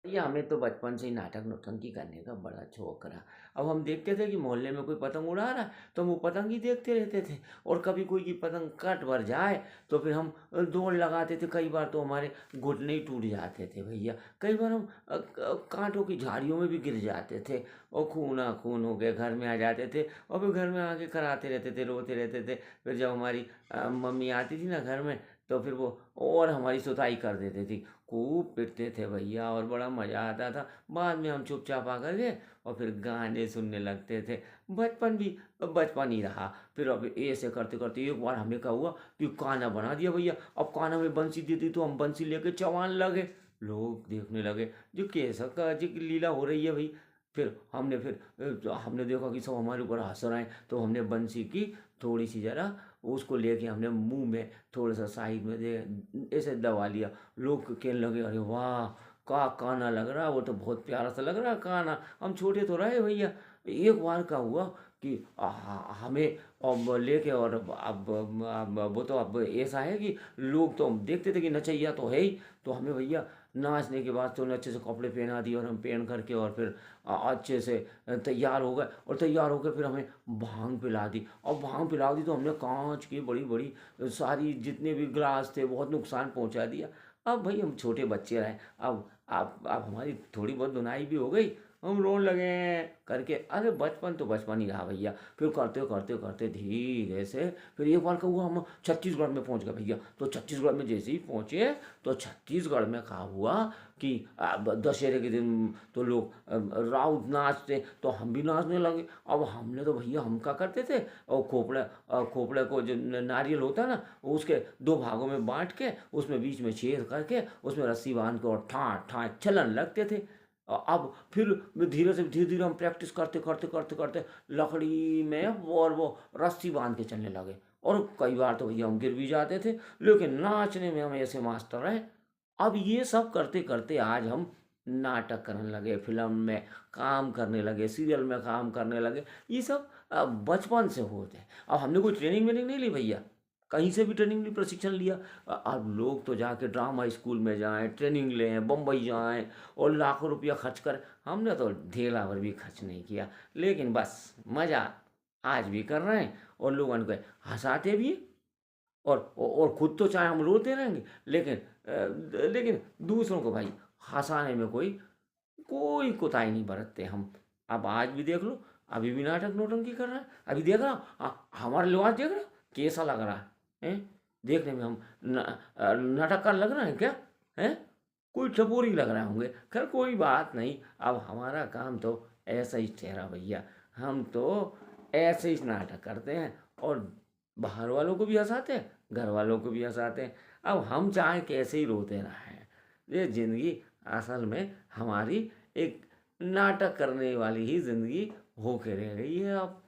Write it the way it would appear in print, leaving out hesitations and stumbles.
ये हमें तो बचपन से ही नाटक नौटंकी करने का बड़ा शौक रहा। अब हम देखते थे कि मोहल्ले में कोई पतंग उड़ा रहा है तो हम वो पतंग ही देखते रहते थे। और कभी कोई की पतंग कट भर जाए तो फिर हम दौड़ लगाते थे। कई बार तो हमारे घुटने ही टूट जाते थे भैया। कई बार हम कांटों की झाड़ियों में भी गिर जाते थे और खूना खून हो गए घर में आ जाते थे। और फिर घर में आके कराते रहते थे, रोते रहते थे। फिर जब हमारी मम्मी आती थी ना घर में, तो फिर वो और हमारी सुताई कर देती थी। खूब पिटते थे भैया और बड़ा मज़ा आता था। बाद में हम चुपचाप आकर के और फिर गाने सुनने लगते थे। बचपन भी बचपन ही रहा। फिर अब ऐसे करते करते एक बार हमें क्या हुआ कि गाना बना दिया भैया। अब काना में बंसी दी थी तो हम बंसी लेके चबाने लगे। लोग देखने लगे जो कैसा का जी की लीला हो रही है भाई। फिर हमने देखा कि सब हमारे ऊपर हंस रहे हैं, तो हमने बंसी की थोड़ी सी ज़रा उसको लेके हमने मुंह में थोड़ा सा साइड में दे ऐसे दबा लिया। लोग कहने लगे अरे वाह, का गाना लग रहा है, वो तो बहुत प्यारा सा लग रहा है गाना। हम छोटे तो रहे भैया। एक बार का हुआ कि हमें अब लेके और अब वो तो अब ऐसा है कि लोग तो हम देखते थे कि नचैया तो है ही। तो हमें भैया नाचने के बाद तो उन्हें अच्छे से कपड़े पहना दिए और हम पहन करके और फिर अच्छे से तैयार हो गए। और तैयार होकर फिर हमें भांग पिला दी। और भांग पिला दी तो हमने कांच की बड़ी बड़ी सारी जितने भी ग्लास थे बहुत नुकसान पहुंचा दिया। अब भाई हम छोटे बच्चे रहे। अब हमारी थोड़ी बहुत धुनाई भी हो गई। हम रोने लगे करके। अरे बचपन तो बचपन ही रहा भैया। फिर करते करते करते धीरे से फिर एक बार का हुआ हम छत्तीसगढ़ में पहुंच गए भैया। तो छत्तीसगढ़ में जैसे ही पहुंचे तो छत्तीसगढ़ में कहा हुआ कि अब दशहरे के दिन तो लोग राउत नाचते, तो हम भी नाचने लगे। अब हमने तो भैया हम क्या करते थे, और खोपड़े को जो नारियल होता है ना, उसके दो भागों में बांट के उसमें बीच में छेद करके उसमें रस्सी बांध के और ठाँ ठाँ चलन लगते थे। अब फिर धीरे धीरे हम प्रैक्टिस करते करते करते करते लकड़ी में और वो रस्सी बांध के चलने लगे। और कई बार तो भैया हम गिर भी जाते थे, लेकिन नाचने में हम ऐसे मास्टर रहे। अब ये सब करते करते आज हम नाटक करने लगे, फिल्म में काम करने लगे, सीरियल में काम करने लगे। ये सब बचपन से होते हैं। अब हमने कोई ट्रेनिंग वेनिंग नहीं ली भैया, कहीं से भी ट्रेनिंग नहीं, प्रशिक्षण लिया। अब लोग तो जाके ड्रामा स्कूल में जाएं, ट्रेनिंग लें, बम्बई जाएं और लाखों रुपया खर्च करें। हमने तो ढेला भर भी खर्च नहीं किया, लेकिन बस मज़ा आज भी कर रहे हैं और लोगों को हंसाते भी हैं। और खुद तो चाहे हम रोते रहेंगे, लेकिन दूसरों को भाई हंसाने में कोई कोई कोताही नहीं बरतते हम। अब आज भी देख लो, अभी भी नाटक नौटंकी कर रहा है। अभी देख रहा हमारा लिबास देख रहा कैसा लग रहा है, हैं? देखने में हम नाटककार लग रहे हैं क्या? हैं? कोई ठपोरी लग रहे होंगे। खैर कोई बात नहीं, अब हमारा काम तो ऐसा ही ठहरा भैया। हम तो ऐसे ही नाटक करते हैं और बाहर वालों को भी हंसाते हैं, घर वालों को भी हंसाते हैं। अब हम चाहे कैसे ही रोते रहें, ये ज़िंदगी असल में हमारी एक नाटक करने वाली ही ज़िंदगी होके रह गई है अब।